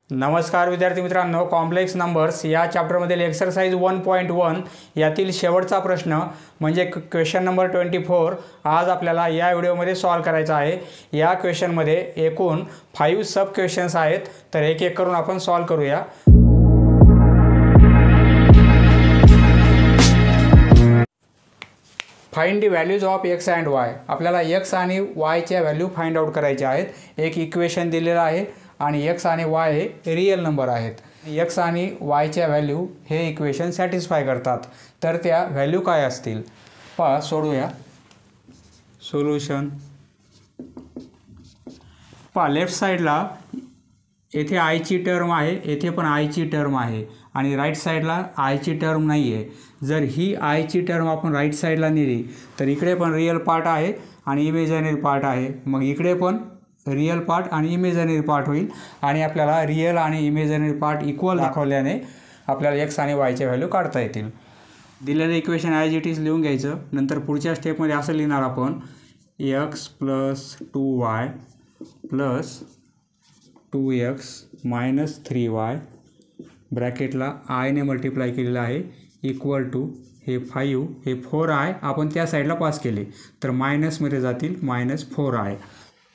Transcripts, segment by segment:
नमस्कार विद्यार्थी मित्रांनो, कॉम्प्लेक्स नंबर्स या चॅप्टरमधील एक्सरसाइज 1.1 यातील शेवटचा प्रश्न म्हणजे क्वेश्चन नंबर 24 आज आपल्याला या व्हिडिओमध्ये सॉल्व करायचा आहे। या क्वेश्चनमध्ये एकूण 5 सब क्वेश्चन्स आहेत, तर एक एक करून आपण सॉल्व करूया। Find the values of x and y। आपल्याला x आणि y च्या व्हॅल्यू फाइंड आउट करायच्या आहेत। एक इक्वेशन दिलेलं आहे आणि x आणि y हे रियल नंबर आहेत। x आणि y च्या व्हॅल्यू हे इक्वेशन सॅटिस्फाय करतात, तर त्या व्हॅल्यू काय असतील पहा। सोडूया। सोल्यूशन पहा, लेफ्ट साइडला येथे i ची टर्म आहे, येथे पण i ची टर्म आहे आणि राइट साइडला i ची टर्म नाही आहे। जर ही i ची टर्म आपण राइट साइडला नेली तर इकडे पण रियल पार्ट आहे आणि इमेजिनरी पार्ट आहे। मग इकडे पण रियल पार्ट आणि इमेजिनरी पार्ट होईल आणि आपल्याला रियल आणि इमेजिनरी पार्ट इक्वल दाखवल्याने आपल्याला x आणि y च्या व्हॅल्यू काढता येतील। दिलेलं इक्वेशन ॲज इट इज लिहून घ्यायचं। नंतर पुढच्या स्टेपमध्ये असं लिहिणार आपण x + 2y + 2x - 3y ब्रॅकेटला i ने मल्टिप्लाय केलेलं आहे इक्वल टू हे 5 हे 4i आपण त्या साईडला पास केले तर मायनसमध्ये जातील -4i।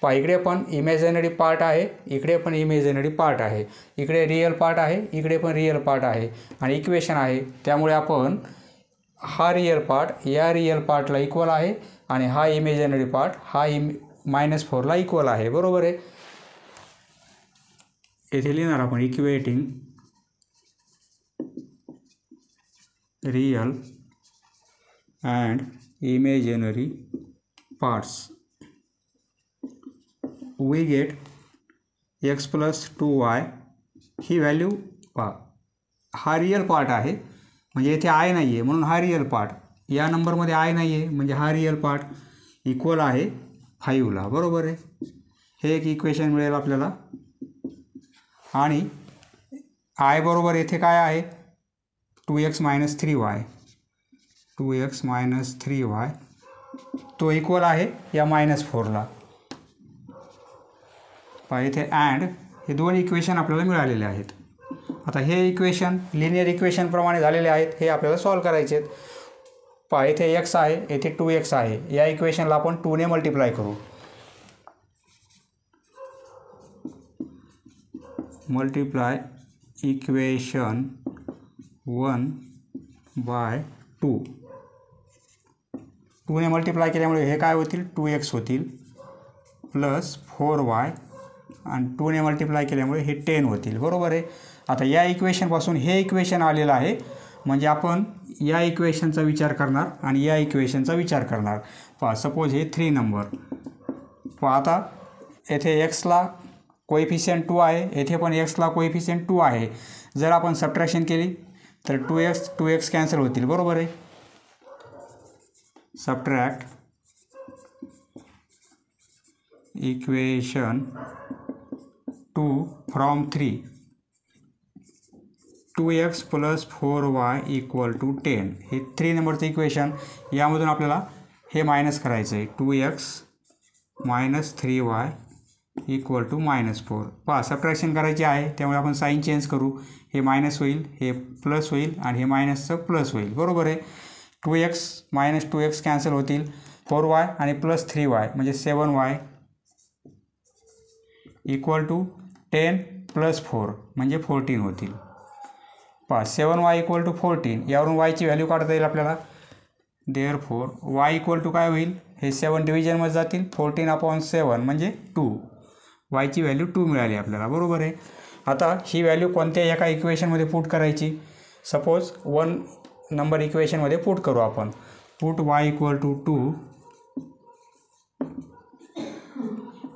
पहा, इकडे पण इमेजिनरी पार्ट आहे, इकडे पण इमेजिनरी पार्ट आहे, इकडे रियल पार्ट आहे, इकडे पण रियल पार्ट आहे आणि इक्वेशन आहे, त्यामुळे आपण हा रियल पार्ट या रियल पार्टला इक्वल आहे आणि हा इमेजिनरी पार्ट हा -4ला इक्वल आहे। बरोबर आहे। येथे लिहिणार आपण equating real and imaginary parts we get x + 2y he value पहा, हा रियल पार्ट आहे म्हणजे येथे i नाही आहे म्हणून हा रियल पार्ट, या नंबरमध्ये i नाही आहे म्हणजे हा रियल पार्ट इक्वल आहे 5ला। बरोबर आहे। हे एक इक्वेशन मिळेल आपल्याला आणि i बरोबर येथे काय आहे 2x - 3y 2x - 3y तो इक्वल आहे या -4ला। पहा, इथे अँड हे दोन इक्वेशन आपल्याला मिळालेले आहेत। आता हे इक्वेशन लिनियर इक्वेशन प्रमाणे झालेले आहेत, हे आपल्याला सॉल्व करायचे आहेत। पहा, इथे x आहे, येथे 2x आहे, या इक्वेशनला आपण 2 ने मल्टिप्लाय करू। मल्टिप्लाय इक्वेशन 1/2 2 ने मल्टिप्लाय केल्यामुळे हे काय होतील 2x होतील प्लस 4y आणि 2 ने मल्टिप्लाय केल्यामुळे हे 10 होतील। बरोबर आहे। आता या इक्वेशनपासून हे इक्वेशन आलेलं आहे म्हणजे आपण या इक्वेशनचा विचार करणार आणि या इक्वेशनचा विचार करणार। पहा, सपोज हे 3 नंबर पहा, आता येथे एक्सला कोएफिशियंट 2 आहे, येथे पण एक्सला कोएफिशियंट 2 आहे। जर आपण सबट्रॅक्शन केली तर 2x कॅन्सल होतील। बरोबर आहे। Subtract equation 2 from 3 2x + 4y = 10 हे 3 नंबरचं इक्वेशन, यामधून आपल्याला हे मायनस करायचं आहे 2x - 3y = -4। पहा, सबट्रॅक्शन करायचे आहे त्यामुळे आपण साईन चेंज करू, हे मायनस होईल, हे प्लस होईल आणि हे मायनसचं प्लस होईल। बरोबर आहे। 2x - 2x कॅन्सल होतील, 4y आणि प्लस 3y म्हणजे 7y = 10 + 4 म्हणजे 14 होतील। पहा, 7y = 14, यावरून y ची व्हॅल्यू काढता येईल आपल्याला। देअरफॉर y = काय होईल, हे 7 डिव्हिजनमध्ये जातील, 14/7 म्हणजे 2, y ची व्हॅल्यू 2 मिळाली आपल्याला। बरोबर आहे। आता ही व्हॅल्यू कोणत्या एका इक्वेशनमध्ये पुट करायची, सपोज 1 नंबर इक्वेशनमध्ये पुट करू आपण। Put y = 2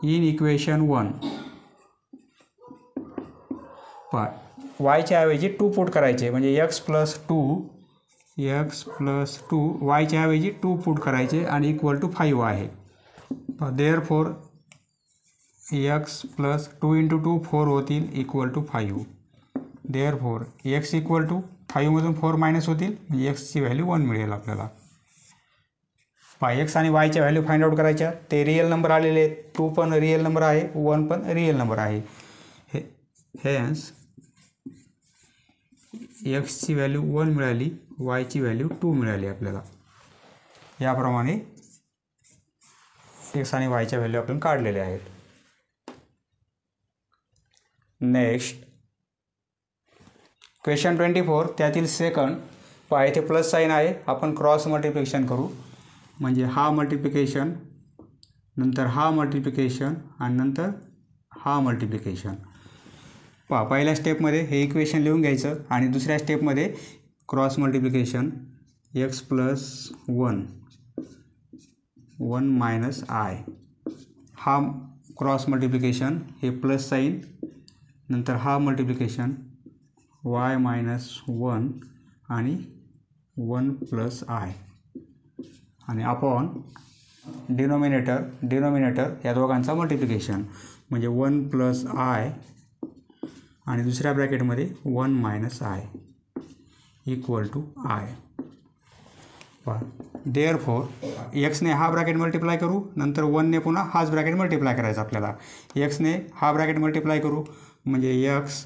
in equation 1। पहा, y च्या ऐवजी 2 पुट करायचे म्हणजे x + 2 y च्या ऐवजी 2 पुट करायचे आणि इक्वल टू 5 आहे। देअरफॉर x + 2 × 2 4 होतील इक्वल टू 5। देअरफॉर x = 5 मधून 4 मायनस होतील म्हणजे x ची व्हॅल्यू 1 मिळेल आपल्याला। पहा, x आणि y च्या व्हॅल्यू फाइंड आउट करायच्या, ते रियल नंबर आलेले आहेत, 2 पण रियल नंबर आहे, 1 पण रियल नंबर आहे। हे हेन्स एक्सची व्हॅल्यू 1 मिळाली, वायची व्हॅल्यू 2 मिळाली आपल्याला. याप्रमाणे एक्स आणि वायच्या व्हॅल्यू आपण काढलेल्या आहेत. नेक्स्ट क्वेश्चन 24 त्यातील सेकंड. पहा इथे प्लस साईन आहे, आपण क्रॉस मल्टिप्लिकेशन करू. म्हणजे हा मल्टिप्लिकेशन, नंतर हा मल्टिप्लिकेशन आणि नंतर हा मल्टिप्लिकेशन. पहा पहिल्या स्टेपमध्ये हे इक्वेशन लिहून घ्यायचं आणि दुसऱ्या स्टेपमध्ये cross multiplication x plus 1 minus i. हा क्रॉस मल्टिप्लिकेशन हे प्लस साईन, नंतर हा मल्टिप्लिकेशन वाय मायनस 1 आणि 1 प्लस आय आणि अपॉन डिनोमिनेटर या दोघांचा मल्टिप्लिकेशन म्हणजे 1 प्लस आय आणि दुसऱ्या ब्रॅकेटमध्ये 1 minus i equal to i. Therefore एक्सने हा ब्रॅकेट मल्टिप्लाय करू, नंतर 1ने पुन्हा हाच ब्रॅकेट मल्टिप्लाय करायचा आपल्याला. एक्सने हा ब्रॅकेट मल्टिप्लाय करू म्हणजे एक्स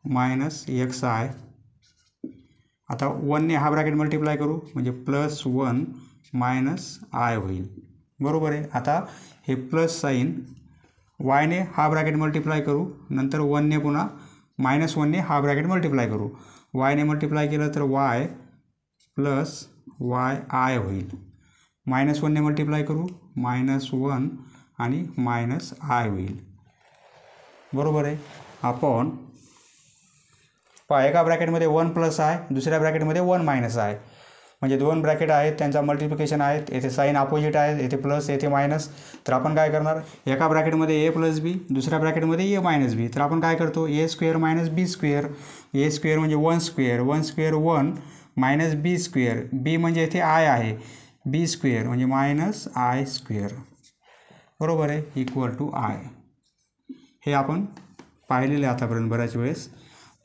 मायनस एक्स आय. आता 1ने हा ब्रॅकेट मल्टिप्लाय करू म्हणजे प्लस 1 मायनस आय होईल. बरोबर आहे. आता हे प्लस साईन वायने हा ब्रॅकेट मल्टिप्लाय करू, नंतर 1ने पुन्हा मायनस 1ने हा ब्रॅकेट मल्टिप्लाय करू. वायने मल्टिप्लाय केलं तर वाय प्लस वाय आय होईल. मायनस 1ने मल्टिप्लाय करू, मायनस 1 आणि मायनस आय होईल. बरोबर आहे. अपॉन पहा एका ब्रॅकेटमध्ये 1 प्लस आय, दुसऱ्या ब्रॅकेटमध्ये 1 मायनस आय. म्हणजे दोन ब्रॅकेट आहेत, त्यांचा मल्टिप्लिकेशन आहेत. येथे साईन अपोजिट आहेत, येथे प्लस येथे मायनस. तर आपण काय करणार, एका ब्रॅकेटमध्ये ए प्लस बी, दुसऱ्या ब्रॅकेटमध्ये ए मायनस बी. तर आपण काय करतो, ए स्क्वेअर मायनस बी स्क्वेअर. ए स्क्वेअर म्हणजे 1 स्क्वेअर, 1 स्क्वेअर 1 मायनस बी स्क्वेअर. बी म्हणजे येथे आय आहे, बी स्क्वेअर म्हणजे मायनस आय स्क्वेअर. बरोबर आहे, इक्वल टू आय. हे आपण पाहिलेले आतापर्यंत बऱ्याच वेळेस.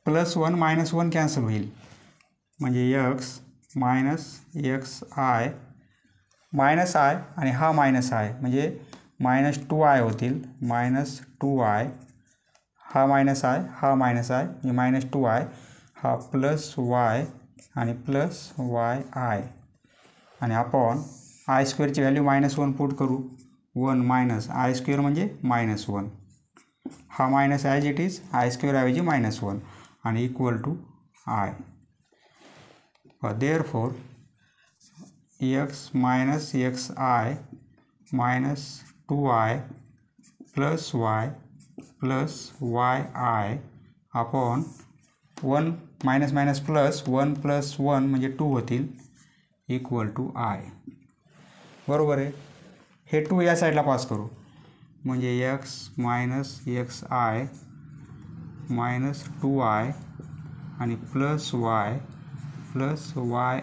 प्लस 1 मायनस 1 कॅन्सल होईल म्हणजे x minus x i minus i आणि हा मायनस आय म्हणजे मायनस 2 आय होतील. मायनस 2 आय, हा मायनस आय, हा मायनस आय म्हणजे मायनस 2 आय. हा प्लस वाय आणि प्लस वाय आय आणि अपॉन आय स्क्वेअरची व्हॅल्यू मायनस 1 पुट करू. 1 मायनस आय स्क्वेअर म्हणजे मायनस 1. हा minus as it is i square ऐवजी मायनस 1 आणि equal to i. Therefore x minus x i minus 2 I plus y I upon 1 minus minus plus 1 plus 1 म्हणजे 2 होतील equal to I. बरोबर आहे. हे 2 या साईडला पास करू म्हणजे x minus x i minus 2 i आणि plus y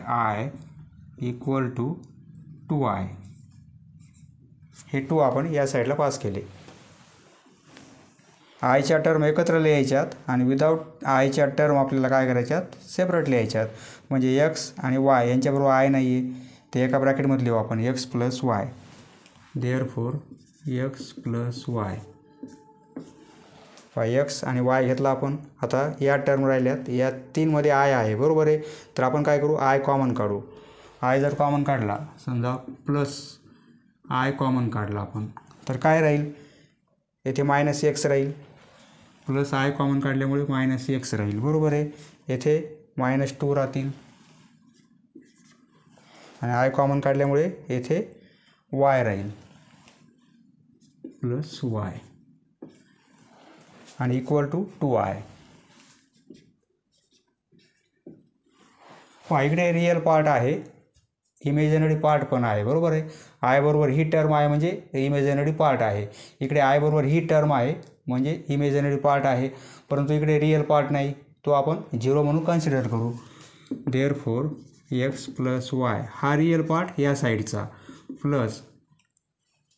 i equal to 2 i. हे 2 आपण या साईडला पास केले. आयच्या टर्म एकत्र लिहायच्यात आणि विदाऊट आयच्या टर्म आपल्याला काय करायच्यात, सेपरेट लिहायच्यात. म्हणजे एक्स आणि वाय यांच्याबरोबर आय नाही आहे, ते एका ब्रॅकेटमध्ये लिहू आपण x plus Y. Therefore x plus Y. X आणि वाय घेतला आपण. आता या टर्म राहिल्यात, या 3मध्ये आय आहे. बरोबर आहे. तर आपण काय करू, आय कॉमन काढू. आय जर कॉमन काढला, समजा प्लस आय कॉमन काढला आपण, तर काय राहील, येथे मायनस एक्स राहील. प्लस आय कॉमन काढल्यामुळे मायनस एक्स राहील. बरोबर आहे. येथे मायनस 2 राहतील आणि आय कॉमन काढल्यामुळे येथे वाय राहील प्लस वाय आणि इक्वल टू 2 आय. इकडे रिअल पार्ट आहे, इमेजिनरी पार्ट पण आहे. बरोबर आहे. आय बरोबर ही टर्म आहे म्हणजे इमेजिनरी पार्ट आहे. इकडे आय बरोबर ही टर्म आहे म्हणजे इमेजिनरी पार्ट आहे. परंतु इकडे रिअल पार्ट नाही, तो आपण 0 म्हणून कन्सिडर करू. देअरफॉर एक्स प्लस वाय हा रिअल पार्ट या साईडचा प्लस.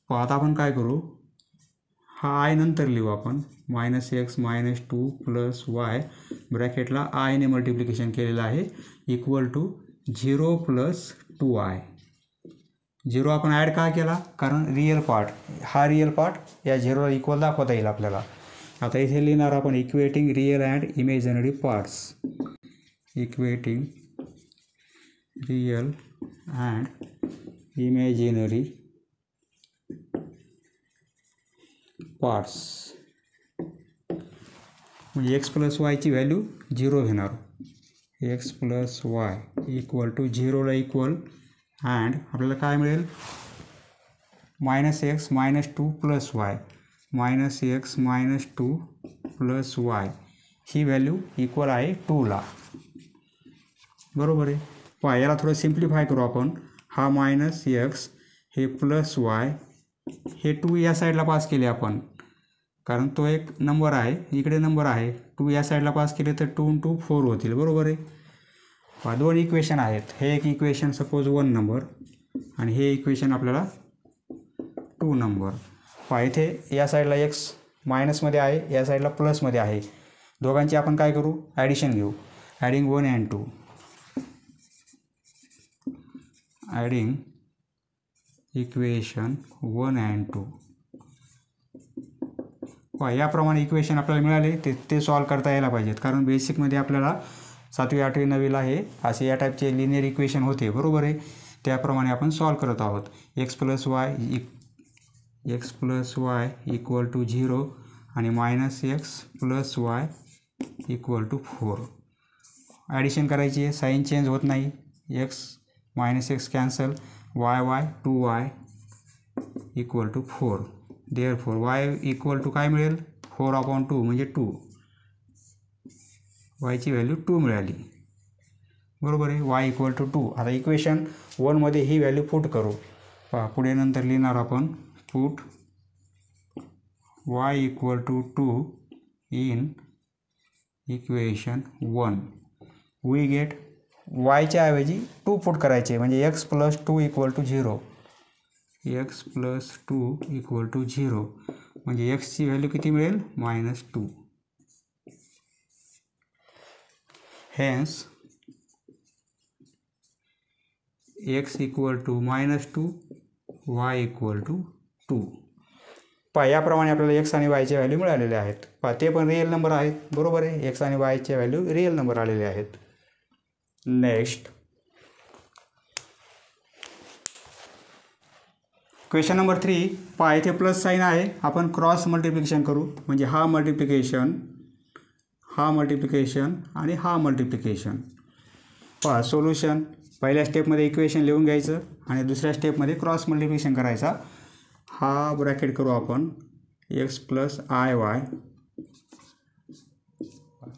आता आपण काय करू, हा आय नंतर लिहू आपण. Minus x minus 2 plus y ब्रॅकेटला आयने मल्टिप्लिकेशन केलेलं आहे इक्वल टू 0 प्लस 2 आय. 0 आपण ॲड का केला, कारण रिअल पार्ट, हा रिअल पार्ट या 0ला इक्वल दाखवता येईल आपल्याला. आता इथे लिहिणार आपण equating real and imaginary parts. Equating real and imaginary parts म्हणजे एक्स प्लस वायची व्हॅल्यू 0 घेणार. X plus Y equal to 0ला इक्वल अँड आपल्याला काय मिळेल -x -2 plus y -x -2 plus y ही व्हॅल्यू इक्वल आहे 2ला. बरोबर आहे. पहा याला थोडं सिम्प्लिफाय करू आपण. हा -x हे प्लस वाय हे 2 या साईडला पास केले आपण कारण तो एक नंबर आहे, इकडे नंबर आहे. 2 या साईडला पास केले तर 2 × 2 4 होतील. बरोबर आहे. पहा 2 इक्वेशन आहेत. हे एक इक्वेशन सपोज 1 नंबर आणि हे इक्वेशन आपल्याला 2 नंबर. पहा इथे या साईडला x मायनसमध्ये आहे, या साईडला प्लसमध्ये आहे. दोघांची आपण काय करू ॲडिशन घेऊ. Adding 1 and 2. Adding equation 1 and 2. याप्रमाणे इक्वेशन आपल्याला मिळाले ते सॉल्व करता यायला पाहिजेत कारण बेसिकमध्ये आपल्याला 7वी 8वी 9वीला हे असे या टाईपचे लिनियर इक्वेशन होते. बरोबर आहे. त्याप्रमाणे आपण सॉल्व करत आहोत. X plus Y equal to 0 आणि -x plus Y equal to 4. Addition करायची आहे. साईन चेंज होत नाही. x -x cancel. y 2y equal to 4. Therefore y equal to काय मिळेल 4/2 म्हणजे 2. yची व्हॅल्यू 2 मिळाली. बरोबर आहे. y equal to 2. आता इक्वेशन 1मध्ये ही व्हॅल्यू पुट करू. पहा पुढे नंतर लिहिणार आपण put y equal to 2 in equation 1. We get yच्या ऐवजी 2 पुट करायचे म्हणजे x plus 2 equal to 0. x plus 2 equal to 0 म्हणजे एक्सची व्हॅल्यू किती मिळेल -2. Hence x equal to -2 y equal to 2. पहा याप्रमाणे आपल्याला x आणि y च्या व्हॅल्यू मिळालेल्या आहेत. पहा ते पण रिअल नंबर आहेत. बरोबर आहे. x आणि y च्या व्हॅल्यू रिअल नंबर आलेले आहेत. Next question number 3. पहा इथे प्लस साईन आहे. आपण क्रॉस मल्टिप्लिकेशन करू म्हणजे हा मल्टिप्लिकेशन आणि हा मल्टिप्लिकेशन. पहा सोल्युशन पहिल्या स्टेपमध्ये इक्वेशन लिहून घ्यायचं आणि दुसऱ्या स्टेपमध्ये क्रॉस मल्टिप्लिकेशन करायचा. हा ब्रॅकेट करू आपण x प्लस iy.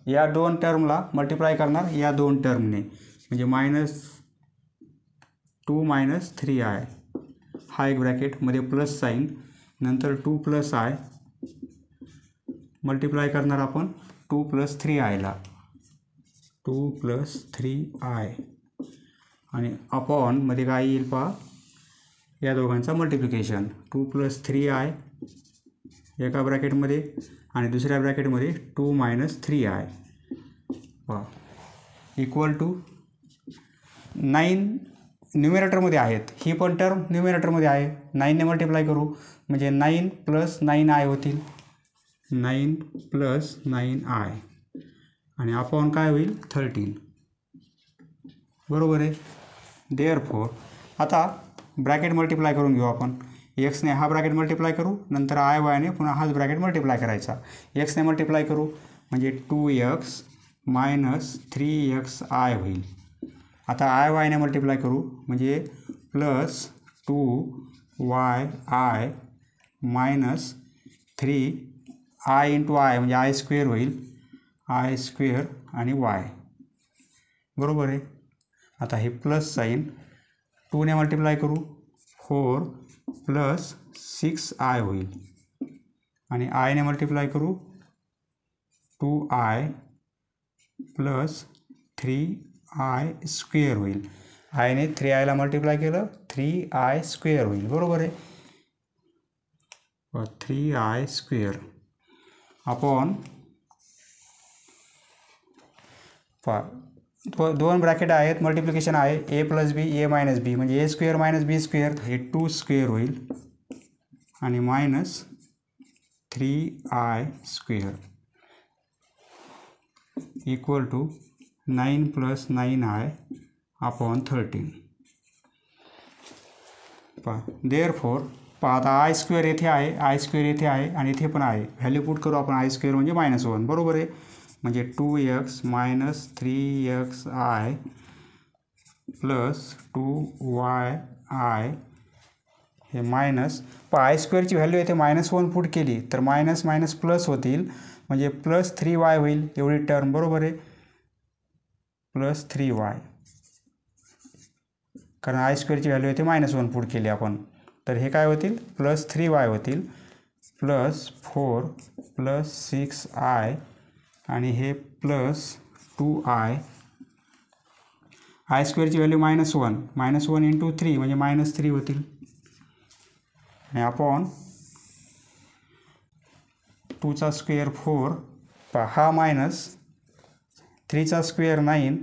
या 2 टर्मला मल्टिप्लाय करणार या 2 टर्मने म्हणजे -2 - 3i. हा एक ब्रॅकेटमध्ये प्लस साईन नंतर 2 + i मल्टिप्लाय करणार आपण 2 + 3iला 2 + 3i आणि अपॉन मध्ये काय येईल पहा या दोघांचा मल्टिप्लिकेशन 2 + 3i एका ब्रॅकेटमध्ये आणि दुसऱ्या ब्रॅकेटमध्ये 2 - 3i पहा इक्वल टू 9 न्यूमरेटरमध्ये आहेत. ही पण टर्म न्यूमरेटरमध्ये आहे. 9ने मल्टिप्लाय करू म्हणजे 9 + 9i होतील. 9 + 9i आणि अपॉन काय होईल 13. बरोबर आहे. देअरफॉर आता ब्रॅकेट मल्टिप्लाय करून घेऊ आपण. एक्सने हा ब्रॅकेट मल्टिप्लाय करू नंतर iy ने पुन्हा हाच ब्रॅकेट मल्टिप्लाय करायचा. एक्सने मल्टिप्लाय करू म्हणजे 2x - 3xi होईल. आता iy ने मल्टिप्लाय करू म्हणजे प्लस 2yi - 3i × i म्हणजे i² होईल. i² आणि y. बरोबर आहे. आता हे प्लस साईन 2ने मल्टिप्लाय करू 4 + 6i होईल आणि i ने मल्टिप्लाय करू 2i + 3i² होईल. i ने 3iला मल्टिप्लाय केलं 3i² होईल. बरोबर आहे. 3i² अपॉन 2 ब्रॅकेट आहेत मल्टिप्लिकेशन आहे a + b a - b म्हणजे a² - b² हे 2² होईल आणि 3i² equal to 9 + 9i upon 13. Therefore आता i² येथे आहे, i² येथे आहे आणि इथे पण आहे. व्हॅल्यू पुट करू आपण. i² म्हणजे -1 बरोबर आहे. म्हणजे 2x - 3xi प्लस 2yi हे मायनस i² ची व्हॅल्यू येथे -1 पुट केली तर मायनस मायनस प्लस होतील म्हणजे प्लस 3y होईल एवढी टर्म बरोबर आहे. प्लस 3y कारण i² ची व्हॅल्यू येथे -1 पुट केली आपण तर हे काय होतील प्लस 3y होतील प्लस 4 प्लस 6i आणि हे प्लस 2i. i² ची व्हॅल्यू -1 × 3 म्हणजे -3 होतील आणि अपॉन 2चा स्क्वेअर 4 हा मायनस 3चा स्क्वेअर 9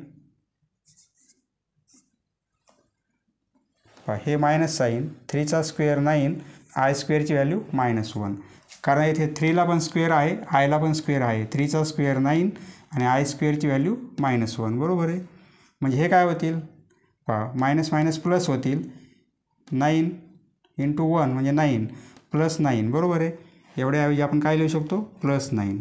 हे मायनस साईन 3चा स्क्वेअर 9 i² ची व्हॅल्यू -1 कारण इथे 3ला पण स्क्वेअर आहे आयला पण स्क्वेअर आहे. 3चा स्क्वेअर 9 आणि i² ची व्हॅल्यू -1 बरोबर आहे. म्हणजे हे काय होतील मायनस मायनस प्लस होतील 9 × 1 म्हणजे 9 प्लस 9 बरोबर आहे. एवढ्याऐवजी आपण काय लिहू शकतो प्लस 9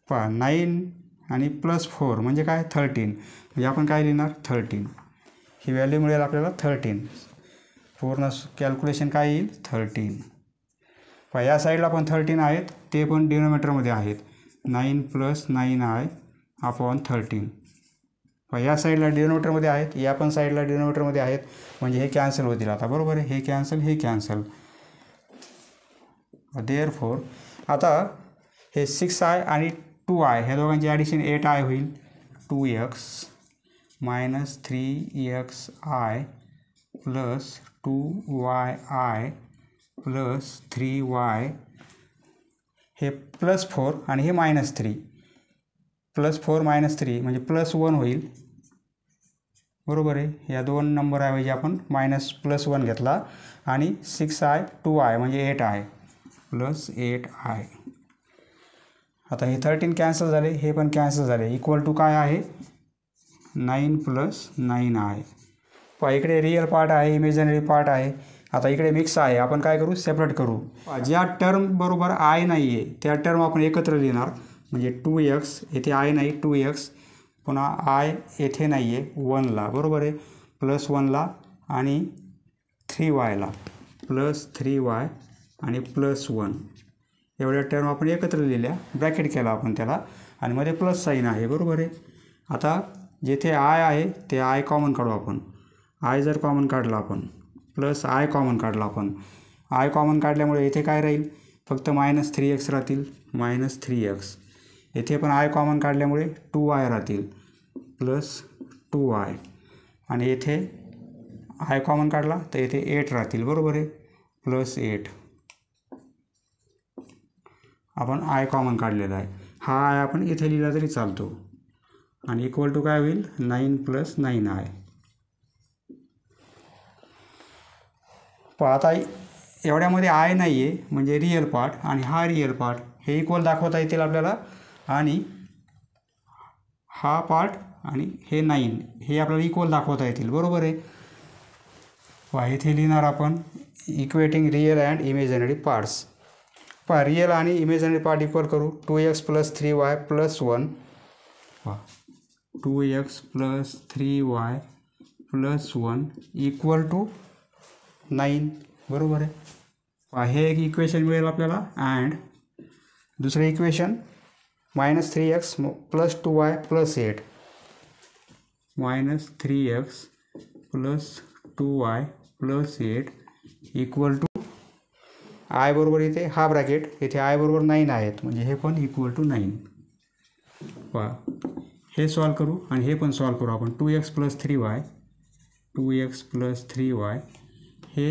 9 आणि प्लस 4 म्हणजे काय 13 म्हणजे आपण काय लिहिणार 13 ही व्हॅल्यू मिळेल आपल्याला 13. पूर्ण कॅल्क्युलेशन काय येईल 13. या साईडला पण 13 आहेत ते पण डिनोमिनेटरमध्ये आहेत 9 + 9i अपॉन 13. या साईडला डिनोमिनेटरमध्ये आहेत या पण साईडला डिनोमिनेटरमध्ये आहेत म्हणजे हे कॅन्सल होतील आता बरोबर आहे. हे कॅन्सल देअरफॉर आता हे 6i आणि 2i ह्या दोघांची ॲडिशन 8i होईल. 2x - 3xi plus 2yi plus 3y हे प्लस 4 आणि हे -3 प्लस 4 -3 म्हणजे +1 होईल बरोबर आहे. या दोन नंबरऐवजी आपण -+1 घेतला आणि 6i 2i म्हणजे 8i प्लस 8i. आता हे 13 कॅन्सल झाले हे पण कॅन्सल झाले इक्वल टू काय आहे 9 + 9i. इकडे रिअल पार्ट आहे इमेजिनरी पार्ट आहे. आता इकडे मिक्स आहे आपण काय करू सेपरेट करू. ज्या टर्म बरोबर i नाही आहे त्या टर्म आपण एकत्र लिहिणार म्हणजे 2x येथे i नाही 2x पुन्हा i येथे नाही आहे 1ला बरोबर आहे प्लस 1ला आणि 3yला प्लस 3y आणि प्लस 1 एवढ्या टर्म आपण एकत्र लिहिल्या ब्रॅकेट केला आपण त्याला आणि मध्ये प्लस साईन आहे बरोबर आहे. आता जेथे i आहे ते i कॉमन काढू आपण. i जर कॉमन काढला आपण प्लस i कॉमन काढला आपण i कॉमन काढल्यामुळे येथे काय राहील फक्त -3x राहतील -3x. येथे पण i कॉमन काढल्यामुळे 2y राहतील प्लस 2y आणि येथे i कॉमन काढला तर येथे 8 राहतील बरोबर आहे प्लस 8. आपण i कॉमन काढलेला आहे हा i आपण इथे लिहिला तरी चालतो आणि इक्वल टू काय होईल 9 + 9i. आता एवढ्यामध्ये i नाही आहे म्हणजे रिअल पार्ट आणि हा रिअल पार्ट हे इक्वल दाखवता येतील आपल्याला आणि हा पार्ट आणि हे 9 हे आपल्याला इक्वल दाखवता येतील बरोबर आहे. इथे लिहिणार आपण equating real and imaginary parts. Real आणि इमेजिनरी पार्ट इक्वल करू 2x + 3y + 1 2x + 3y + 1 equal to 9 बरोबर आहे. हे एक इक्वेशन मिळेल आपल्याला अँड दुसरे equation -3x + 2y + 8 -3x + 2y + 8 equal to i बरोबर इथे हा ब्रॅकेट इथे i बरोबर 9 आहेत म्हणजे हे पण इक्वल टू 9. हे सॉल्व करू आणि हे पण सॉल्व करू आपण 2x + 3y हे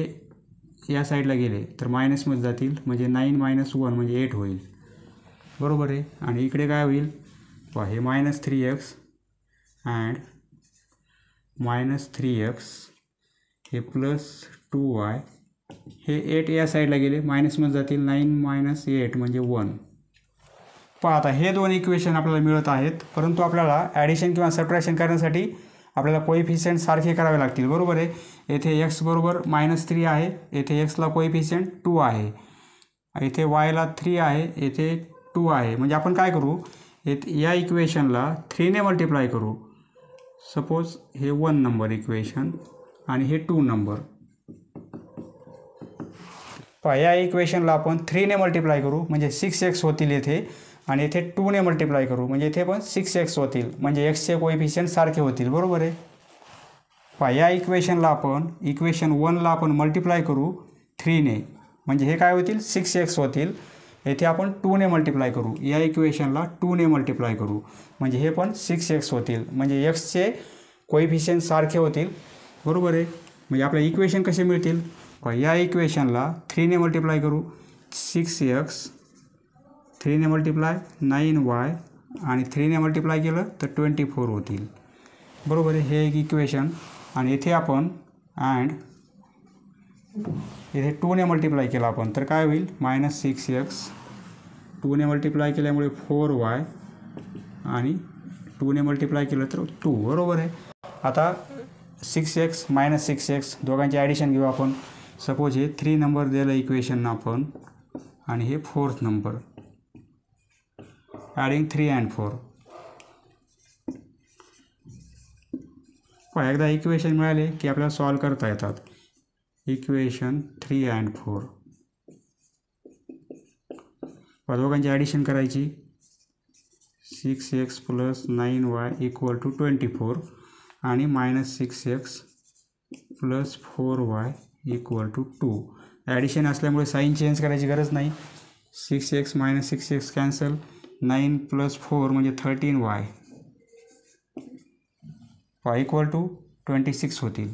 या साईडला गेले तर मायनसमध्ये जातील म्हणजे 9 - 1 म्हणजे 8 होईल बरोबर आहे. आणि इकडे काय होईल हे -3x अँड -3x हे +2y हे 8 या साईडला गेले, मायनसमध्ये जातील, 9 - 8 म्हणजे 1. पहा आता हे दोन इक्वेशन आपल्याला मिळत आहेत, परंतु आपल्याला ॲडिशन किंवा सबट्रॅक्शन करण्यासाठी आपल्याला कोइफिशियंट सारखे करावे लागतील, बरोबर आहे. येथे x बरोबर -3 आहे, येथे एक्सला कोइफिशियंट 2 आहे, येथे yला 3 आहे, येथे 2 आहे. म्हणजे आपण काय करू, या इक्वेशनला 3 ने मल्टिप्लाय करू. सपोज हे 1 नंबर इक्वेशन आणि हे 2 नंबर. पहा या इक्वेशनला आपण 3 ने मल्टिप्लाय करू म्हणजे 6x होतील येथे, आणि येथे 2 ने मल्टिप्लाय करू म्हणजे इथे पण 6x होतील, म्हणजे xचे कोइफिशियंट सारखे होतील, बरोबर आहे. पहा या इक्वेशनला आपण इक्वेशन 1ला आपण मल्टिप्लाय करू 3 ने, म्हणजे हे काय होतील 6x होतील. येथे आपण 2 ने मल्टिप्लाय करू, या इक्वेशनला 2 ने मल्टिप्लाय करू म्हणजे हे पण 6x होतील, म्हणजे xचे कोइफिशियंट सारखे होतील, बरोबर आहे. म्हणजे आपल्या इक्वेशन कसे मिळतील. पहा या इक्वेशनला 3 ने मल्टिप्लाय करू 6x, 3 ने मल्टिप्लाय 9y आणि 3 ने मल्टिप्लाय केलं तर 24 होतील, बरोबर आहे. हे एक इक्वेशन. आणि इथे आपण इथे 2 ने मल्टिप्लाय केलं आपण तर काय होईल -6x, 2 ने मल्टिप्लाय केल्यामुळे 4y आणि 2 ने मल्टिप्लाय केलं तर 2, बरोबर आहे. आता 6x - 6x दोघांचे ॲडिशन घेऊ आपण. सपोज हे 3 नंबर दिलं इक्वेशन आपण आणि हे 4th नंबर, ॲडिंग 3 and 4. पहा एकदा इक्वेशन मिळाले की आपल्याला सॉल्व करता येतात. Equation 3 and 4. पहा दोघांची ॲडिशन करायची. 6x + 9y = 24 आणि -6x + 4y = 2. ॲडिशन असल्यामुळे साईन चेंज करायची गरज नाही. 6x - 6x कॅन्सल, 9 + 4 म्हणजे 13y = 26 होतील.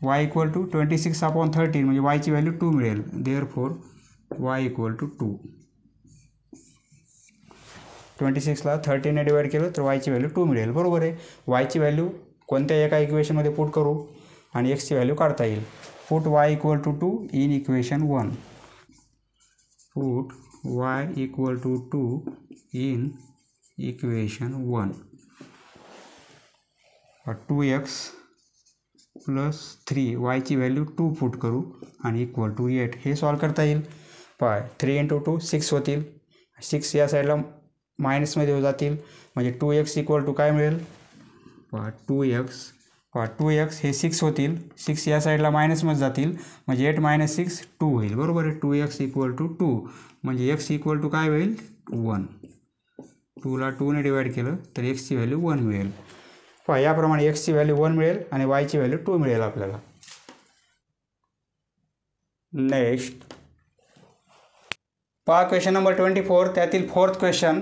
y = 26/13 म्हणजे y ची व्हॅल्यू 2 मिळेल. Therefore y = 2. 26ला 13 ने डिवाइड केलं तर y ची व्हॅल्यू 2 मिळेल, बरोबर आहे. y ची व्हॅल्यू कोणत्या एका इक्वेशनमध्ये पुट करू आणि x ची व्हॅल्यू काढता येईल. Put y = 2 in equation 1. Put y = 2 in equation 1. 2x + 3 y ची व्हॅल्यू 2 पुट करू आणि = 8. हे सॉल्व करता येईल. पहा 3 × 2 6 होतील, 6 या साईडला मायनसमध्ये जातील म्हणजे 2x = काय मिळेल. पहा 2x हे 6 होतील, 6 या साईडला मायनसमध्ये जातील म्हणजे 8 - 6 2 होईल, बरोबर आहे. 2x = 2 म्हणजे x = काय होईल 1. 2ला 2 ने डिवाइड केलं तर x ची व्हॅल्यू 1 मिळेल. पहा याप्रमाणे x ची व्हॅल्यू 1 मिळेल आणि y ची व्हॅल्यू 2 मिळेल आपल्याला. नेक्स्ट पहा क्वेश्चन नंबर 24, त्यातील 4th क्वेश्चन.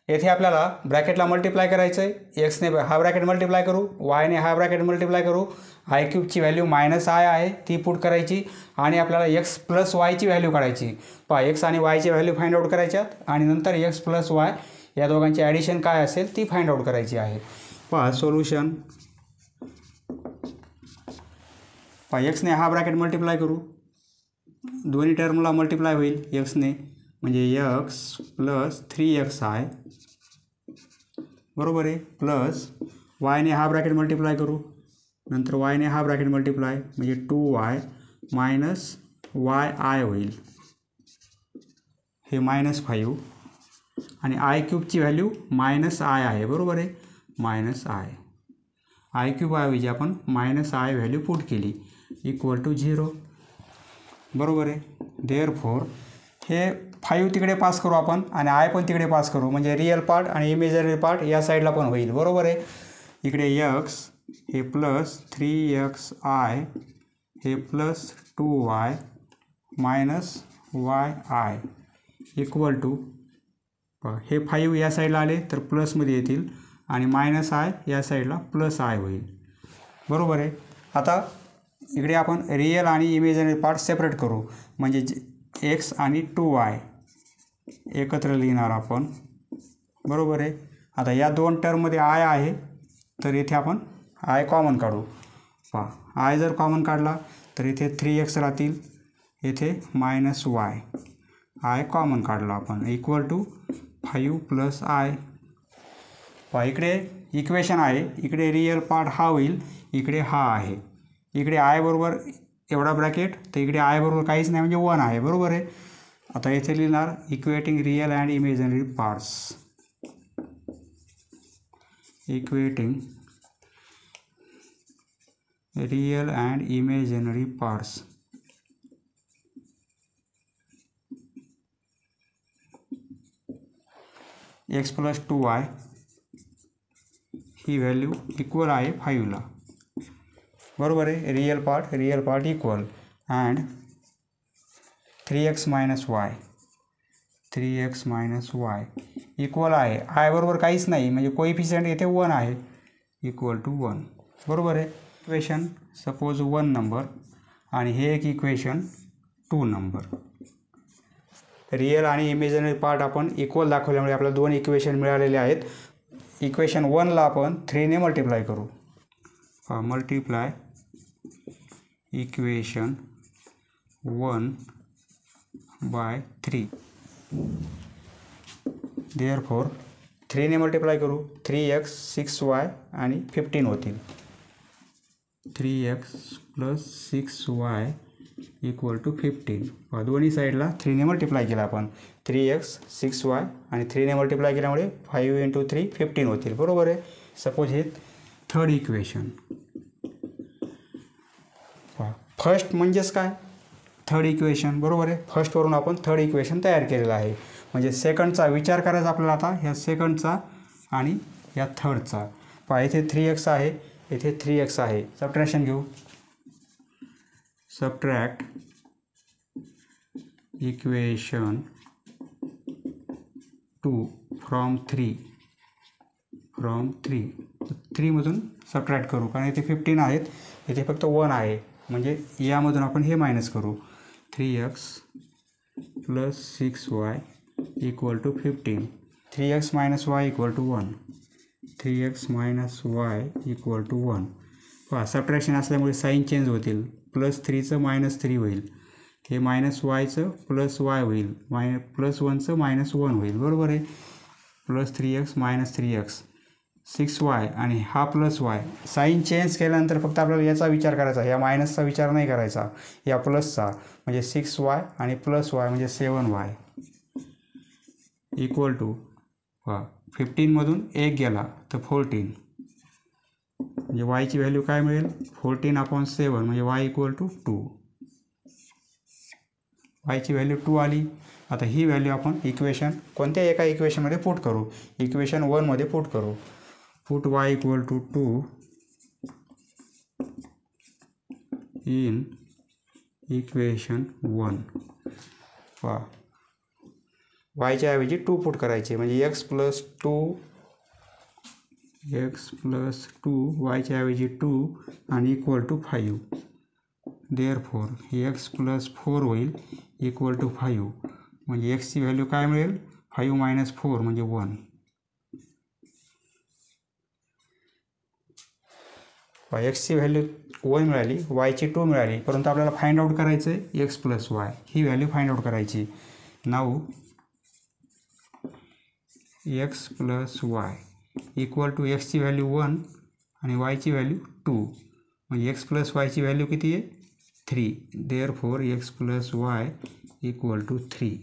येथे आपल्याला ब्रॅकेटला मल्टिप्लाय करायचं आहे. x ने हा ब्रॅकेट मल्टिप्लाय करू, y ने हा ब्रॅकेट मल्टिप्लाय करू. i³ ची व्हॅल्यू -i आहे ती पुट करायची आणि आपल्याला x + y ची व्हॅल्यू काढायची. पहा x आणि y ची व्हॅल्यू फाइंड आउट करायच्यात आणि नंतर x + y या दोघांची ॲडिशन काय असेल ती फाइंड आउट करायची आहे. पहा सोल्युशन. पहा x ने हा ब्रॅकेट मल्टिप्लाय करू, दोन्ही टर्मला मल्टिप्लाय होईल x ने म्हणजे x + 3xi, बरोबर आहे, प्लस y ने हा ब्रॅकेट मल्टिप्लाय करू, नंतर y ने हा ब्रॅकेट मल्टिप्लाय म्हणजे 2y - yi होईल. हे -5 आणि i³ ची व्हॅल्यू -i आहे, बरोबर आहे, -i. i³ ऐवजी आपण -i व्हॅल्यू पुट केली = 0, बरोबर आहे. देअरफॉर हे 5 तिकडे पास करू आपण आणि i पण तिकडे पास करू म्हणजे रिअल पार्ट आणि इमेजनरी पार्ट या साईडला पण होईल, बरोबर आहे. इकडे x हे +3xi हे +2y - yi = हे 5 या साईडला आले तर प्लसमध्ये येतील आणि -i या साईडला +i होईल, बरोबर आहे. आता इकडे आपण रिअल आणि इमेजनरी पार्ट सेपरेट करू म्हणजे x आणि 2y एकत्र लिहिणार आपण, बरोबर आहे. आता या दोन टर्ममध्ये i आहे तर इथे आपण i कॉमन काढू. पहा i जर कॉमन काढला तर इथे 3x राहतील, इथे -y, आय कॉमन काढला आपण, इक्वल टू 5 + आय. पहा इकडे इक्वेशन आहे, इकडे रिअल पार्ट हा होईल, इकडे हा आहे, इकडे आय बरोबर एवढा ब्रॅकेट, तर इकडे आय बरोबर काहीच नाही म्हणजे 1 आहे, बरोबर आहे. आता इथे लिहिणार equating real and imaginary parts, equating real and imaginary parts. x + 2y he value equal आहे 5ला, बरोबर आहे. Real part equal and 3x - y, 3x - y equal आहे, आय बरोबर काहीच नाही म्हणजे कोइफिशियंट येथे 1 आहे, इक्वल टू 1, बरोबर आहे. इक्वेशन सपोज 1 नंबर आणि हे एक इक्वेशन 2 नंबर. रिअल आणि इमेजिनरी पार्ट आपण इक्वल दाखवल्यामुळे आपल्याला 2 इक्वेशन मिळालेले आहेत. इक्वेशन 1ला आपण 3 ने मल्टिप्लाय करू. Multiply equation 1 bye 3. देअरफॉर 3 ने मल्टिप्लाय करू, 3x 6y आणि 15 होतील. 3x + 6y equal to 15. दोन्ही साईडला 3 ने मल्टिप्लाय केला आपण, 3x 6y आणि 3 ने मल्टिप्लाय केल्यामुळे 5 × 3 15 होतील, बरोबर आहे. सपोज हे थर्ड इक्वेशन. फर्स्ट म्हणजेच काय, थर्ड इक्वेशन, बरोबर आहे. फर्स्टवरून आपण थर्ड इक्वेशन तयार केलेलं आहे, म्हणजे सेकंडचा विचार करायचा आपल्याला. आता ह्या सेकंडचा आणि या थर्डचा. पहा इथे 3x आहे, इथे 3x आहे. सबट्रॅक्शन घेऊ. सबट्रॅक्ट इक्वेशन 2 फ्रॉम 3 3मधून सबट्रॅक्ट करू, कारण इथे 15 आहेत, इथे फक्त 1 आहे, म्हणजे यामधून आपण हे मायनस करू. 3x + 6y equal to 15. 3x - y equal to 1. 3x - y equal to 1. पहा सबट्रॅक्शन असल्यामुळे साईन चेंज होतील. +3चं -3 होईल, हे -yचं +y होईल, +1चं -1 होईल, बरोबर आहे. +3x - 3x 6y आणि हा +y. साईन चेंज केल्यानंतर फक्त आपल्याला याचा विचार करायचा, या मायनसचा विचार नाही करायचा, या प्लसचा, म्हणजे 6y आणि +y म्हणजे 7y इक्वल टू 15मधून 1 गेला तर 14, म्हणजे yची व्हॅल्यू काय मिळेल, 14/7 म्हणजे y इक्वल टू 2. yची व्हॅल्यू 2 आली. आता ही व्हॅल्यू आपण इक्वेशन कोणत्या एका इक्वेशनमध्ये पुट करू, इक्वेशन 1मध्ये पुट करू. Put y equal to 2 in equation 1. पहा yच्या ऐवजी 2 पुट करायचे, म्हणजे x + 2 yच्या ऐवजी 2 आणि इक्वल टू 5. देअरफॉर x + 4 होईल इक्वल टू 5, म्हणजे xची व्हॅल्यू काय मिळेल, 5 - 4 म्हणजे 1. xची व्हॅल्यू 1 मिळाली, yची 2 मिळाली, परंतु आपल्याला फाइंड आउट करायचं आहे x + y, ही व्हॅल्यू फाइंड आउट करायची. Now x + y equal to xची व्हॅल्यू 1 आणि yची व्हॅल्यू 2, म्हणजे x + yची व्हॅल्यू किती आहे, 3. Therefore x + y equal to 3.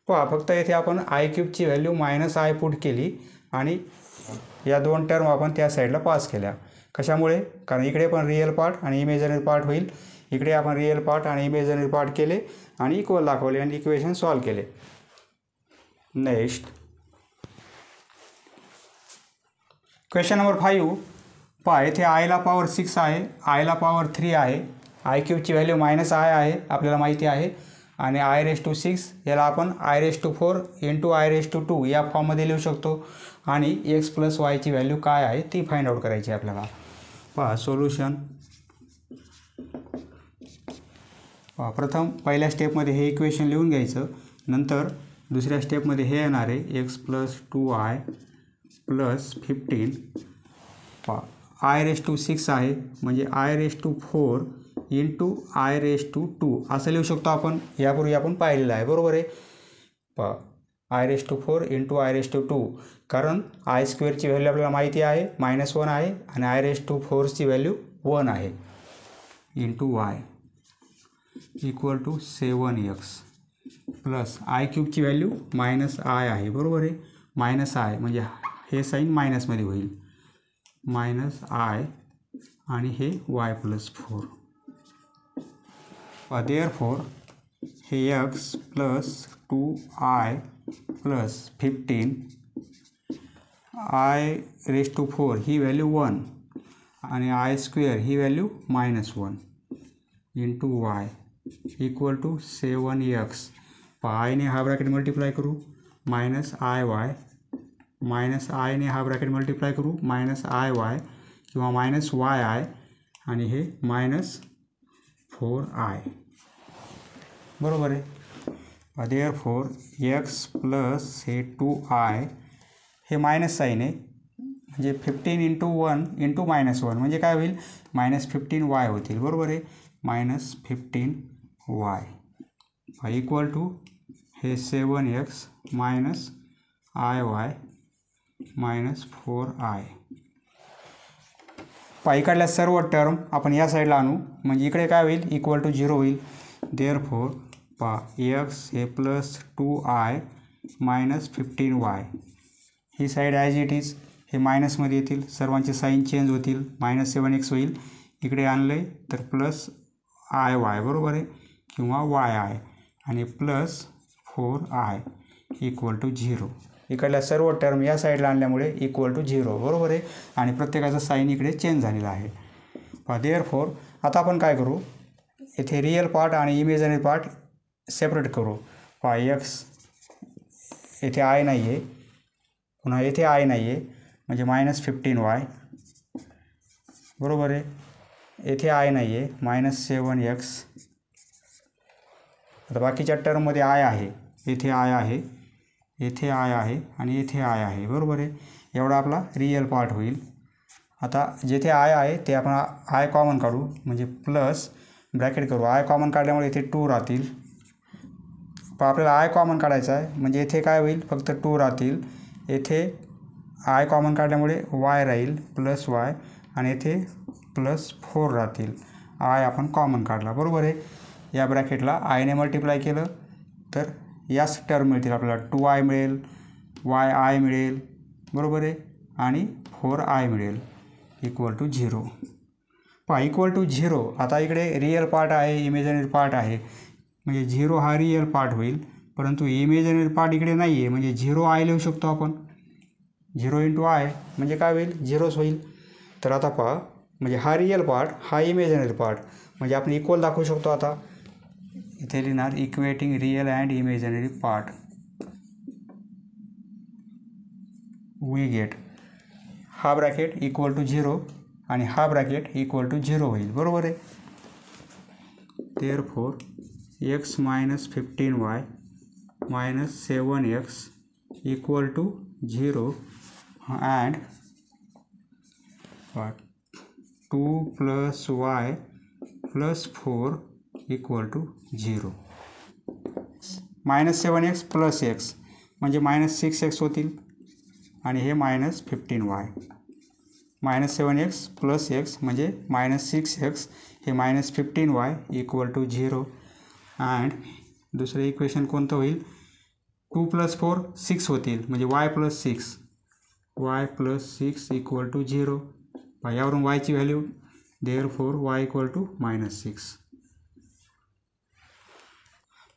पहा फक्त येथे आपण i³ व्हॅल्यू -i पुट केली आणि या 2 टर्म आपण त्या साईडला पास केल्या. कशामुळे, कारण इकडे पण रिअल पार्ट आणि इमेजिनरी पार्ट होईल, इकडे आपण रिअल पार्ट आणि इमेजिनरी पार्ट केले आणि इक्वल दाखवले आणि इक्वेशन सॉल्व केले. Next question number 5. पहा येथे आयला पॉवर 6 आहे, आयला पॉवर 3 आहे, i³ व्हॅल्यू -i आहे आपल्याला माहिती आहे, आणि i⁻⁶ याला आपण i⁴ × i⁻² या फॉर्ममध्ये लिहू शकतो, आणि x + yची व्हॅल्यू काय आहे ती फाइंड आउट करायची आपल्याला. पहा सोल्युशन. प्रथम पहिल्या स्टेपमध्ये हे इक्वेशन लिहून घ्यायचं, नंतर दुसऱ्या स्टेपमध्ये हे येणार आहे x + 2i प्लस 15 I⁻⁶ आहे म्हणजे I⁴ इंटू I⁻². असं लिहू शकतो आपण. यापूर्वी आपण पाहिलेलं आहे, बरोबर आहे. I⁻⁴ इंटू I⁻², कारण I² व्हॅल्यू आपल्याला माहिती आहे -1 आहे आणि I⁻⁴ व्हॅल्यू 1 आहे. Into y equal to 7x plus I³ value -i आहे, बरोबर आहे. -i म्हणजे हे साईन मायनसमध्ये होईल, -i आणि हे y+4. देअरफॉर हे x plus 2i plus 15 I⁻⁴ ही व्हॅल्यू 1 आणि I² ही value -1 into y equal to 7x. आयने हा ब्रॅकेट मल्टिप्लाय करू -iy, -i ने हा ब्रॅकेट मल्टिप्लाय करू -iy किंवा -yi आणि हे -4i, बरोबर आहे. देअरफॉर x प्लस हे 2i हे मायनस साईन आहे म्हणजे 15 इंटू 1 इंटू -1 म्हणजे काय होईल -15y होतील, बरोबर आहे. -15y इक्वल टू हे 7x मायनस iy -4i. इकडल्या सर्व टर्म आपण या साईडला आणू म्हणजे इकडे काय होईल इक्वल टू 0 होईल. देअरफॉर x हे plus 2i minus 15y he side as it is हे मायनसमध्ये येतील, सर्वांचे साईन चेंज होतील, -7x होईल. इकडे आणले तर प्लस iy, बरोबर आहे, किंवा yi आणि प्लस 4i इक्वल टू 0. इकडल्या सर्व टर्म या साईडला आणल्यामुळे इक्वल टू 0, बरोबर आहे. आणि प्रत्येकाचं साईन इकडे चेंज झालेलं आहे. देअरफॉर आता आपण काय करू, इथे रिअल पार्ट आणि इमेजनरी पार्ट सेपरेट करू. x येथे i नाही आहे, पुन्हा येथे i नाही आहे म्हणजे -15y, बरोबर आहे. येथे i नाही आहे -7x. आता बाकीच्या टर्ममध्ये i आहे, येथे i आहे, येथे i आहे आणि येथे i आहे, बरोबर आहे. एवढा आपला रिअल पार्ट होईल. आता जेथे i आहे ते आपण i कॉमन काढू म्हणजे प्लस ब्रॅकेट करू. i कॉमन काढल्यामुळे इथे 2 राहतील. आपल्याला i कॉमन काढायचा आहे म्हणजे इथे काय होईल फक्त 2 राहतील. येथे i कॉमन काढल्यामुळे y राहील +y आणि येथे +4 राहतील. i आपण कॉमन काढला, बरोबर आहे. या ब्रॅकेटला i ने मल्टिप्लाय केलं तर याच टर्म मिळतील आपल्याला. 2i मिळेल, yi मिळेल, बरोबर आहे, आणि 4i मिळेल इक्वल टू 0. Equal to 0. आता इकडे रिअल पार्ट आहे, इमेजनरी पार्ट आहे म्हणजे 0 हा रिअल पार्ट होईल, परंतु इमेजनरी पार्ट इकडे नाही आहे म्हणजे 0i लिहू शकतो आपण. 0 इंटू i म्हणजे काय होईल 0च होईल. तर आता म्हणजे हा रिअल पार्ट हा इमेजनरी पार्ट म्हणजे आपण इक्वल दाखवू शकतो. आता इथे लिहिणार equating real and imaginary part. We get हा ब्रॅकेट इक्वल टू 0 आणि हा ब्रॅकेट इक्वल टू 0 होईल, बरोबर आहे. Therefore x -15y -7x equal to 0 and 2 + y + 4 equal to 0. -7x + x म्हणजे -6x होतील आणि हे -15y. -7x + x म्हणजे -6x हे -15y इक्वल टू 0 अँड दुसरं इक्वेशन कोणतं होईल 2 + 4 6 होतील म्हणजे y + 6 इक्वल टू 0. यावरून y ची value therefore y equal to -6.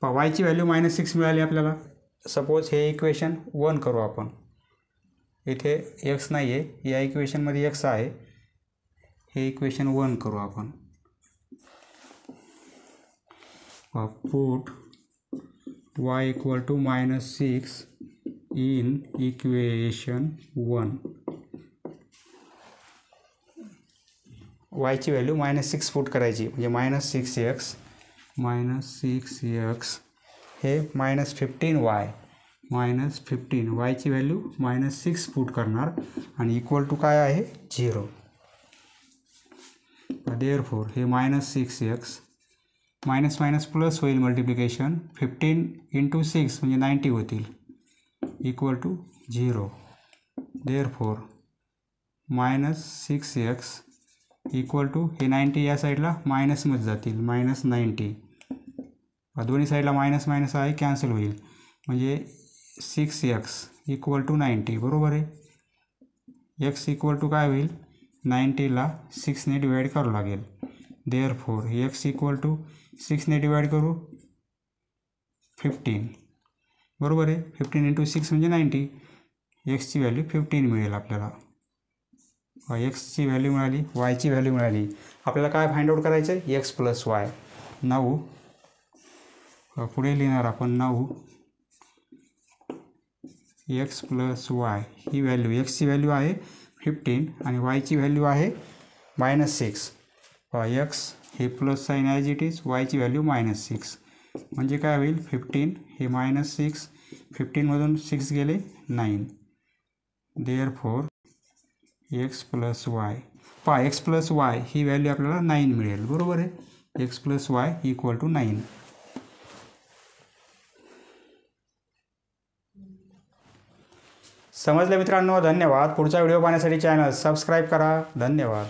y ची व्हॅल्यू -6 मिळाली आपल्याला. सपोज हे इक्वेशन 1 करू आपण. इथे x नाही आहे, या इक्वेशनमध्ये x आहे. हे इक्वेशन 1 करू आपण. Put y equal to -6 in equation 1. y ची व्हॅल्यू -6 पुट करायची म्हणजे -6x हे -15y -15 वायची व्हॅल्यू -6 पुट करणार आणि इक्वल टू काय आहे 0. देअरफोर हे -6x मायनस मायनस प्लस होईल मल्टिप्लिकेशन 15 × 6 म्हणजे 90 होतील equal to 0. Therefore -6x equal to हे 90 या साईडला मायनसमध्ये जातील -90. दोन्ही साईडला मायनस मायनस आहे कॅन्सल होईल म्हणजे 6x इक्वल टू 90 बरोबर आहे. x इक्वल टू काय होईल 90ला 6ने डिवाईड करावं लागेल. देअरफोर x इक्वल टू 6ने डिवाईड करू 15 बरोबर आहे. 15 × 6 म्हणजे 90. xची व्हॅल्यू 15 मिळेल आपल्याला. एक्सची व्हॅल्यू मिळाली, वायची व्हॅल्यू मिळाली. आपल्याला काय फाइंड आउट करायचं आहे x + y. 9 पुढे लिहिणार आपण 9 x + y ही व्हॅल्यू एक्सची व्हॅल्यू आहे 15 आणि वायची व्हॅल्यू आहे -6. एक्स हे plus sign as it is, वायची व्हॅल्यू -6 म्हणजे काय होईल 15 हे -6 15मधून 6 गेले 9. Therefore x + y x + y ही व्हॅल्यू आपल्याला 9 मिळेल बरोबर आहे. x + y equal to 9. समजलं मित्रांनो, धन्यवाद. पुढचा व्हिडिओ पाहण्यासाठी चॅनल सबस्क्राईब करा. धन्यवाद.